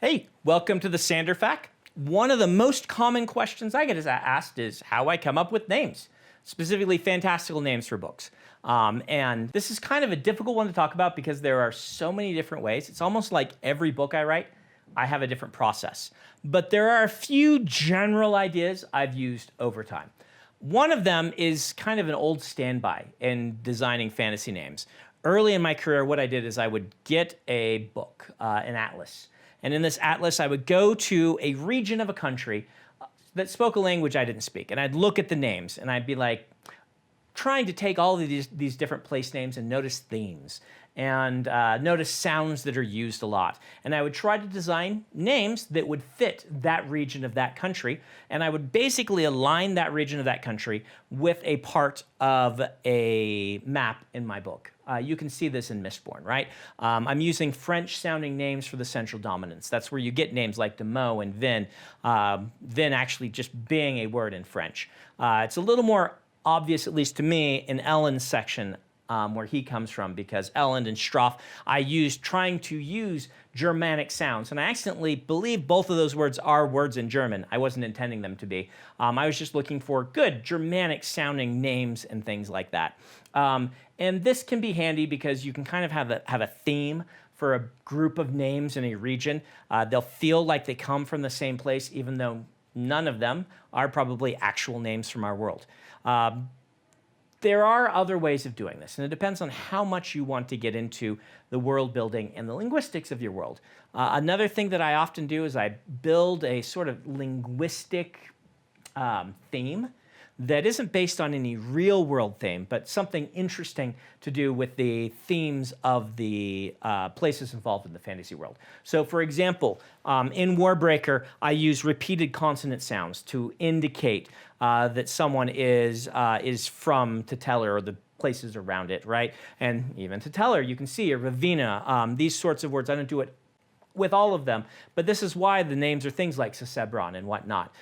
Hey, welcome to the Sander Fact. One of the most common questions I get asked is how I come up with names, specifically fantastical names for books. And this is kind of a difficult one to talk about because there are so many different ways. It's almost like every book I write, I have a different process. But there are a few general ideas I've used over time. One of them is kind of an old standby in designing fantasy names. Early in my career, what I did is I would get a book, an atlas. And in this atlas, I would go to a region of a country that spoke a language I didn't speak. And I'd look at the names, and I'd be like, trying to take all of these different place names and notice themes and notice sounds that are used a lot. And I would try to design names that would fit that region of that country. And I would basically align that region of that country with a part of a map in my book. You can see this in Mistborn, right? I'm using French-sounding names for the central dominants. That's where you get names like Demo and Vin, Vin actually just being a word in French. It's a little more obvious, at least to me, in Elend's section where he comes from, because Elend and Stroff, I used trying to use Germanic sounds, and I accidentally believe both of those words are words in German. I wasn't intending them to be. I was just looking for good Germanic-sounding names and things like that. And this can be handy because you can kind of have a theme for a group of names in a region. They'll feel like they come from the same place, even though none of them are probably actual names from our world. There are other ways of doing this, and it depends on how much you want to get into the world building and the linguistics of your world. Another thing that I often do is I build a sort of linguistic theme that isn't based on any real world theme, but something interesting to do with the themes of the places involved in the fantasy world. So for example, in Warbreaker, I use repeated consonant sounds to indicate that someone is from Tutelar or the places around it, right? And even Tutelar, you can see, or Ravina, these sorts of words. I don't do it with all of them, but this is why the names are things like Sesebron and whatnot.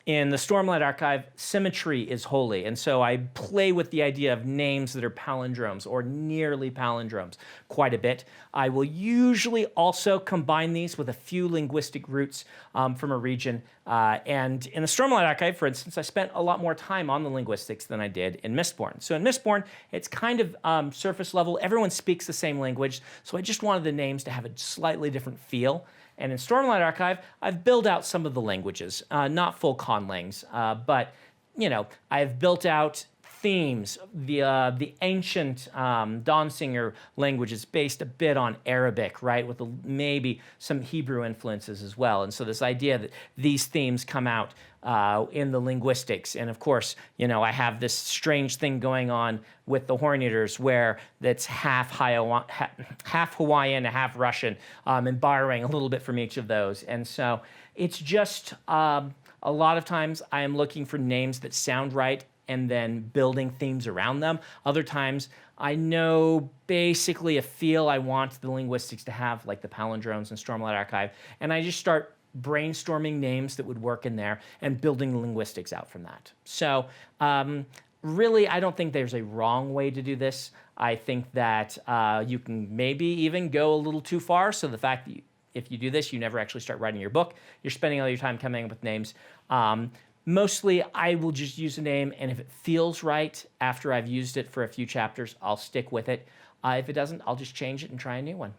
In the Stormlight Archive, symmetry is holy, and so I play with the idea of names that are palindromes or nearly palindromes quite a bit. I will usually also combine these with a few linguistic roots from a region. And in the Stormlight Archive, for instance, I spent a lot more time on the linguistics than I did in Mistborn. So in Mistborn, it's kind of surface level. Everyone speaks the same language, so I just wanted the names to have a slightly different feel. And in Stormlight Archive, I've built out some of the languages, not full conlangs, but you know, I've built out themes. The ancient Dawnsinger language is based a bit on Arabic, right, with maybe some Hebrew influences as well. And so this idea that these themes come out in the linguistics. And of course, you know, I have this strange thing going on with the Horn Eaters where that's half Hawaiian, half Russian, and borrowing a little bit from each of those. And so it's just a lot of times I am looking for names that sound right and then building themes around them. Other times, I know basically a feel I want the linguistics to have, like the palindromes and Stormlight Archive, and I just start brainstorming names that would work in there and building the linguistics out from that. So really, I don't think there's a wrong way to do this. I think that you can maybe even go a little too far, so the fact that if you do this, you never actually start writing your book, you're spending all your time coming up with names. Mostly, I will just use a name, and if it feels right after I've used it for a few chapters, I'll stick with it. If it doesn't, I'll just change it and try a new one.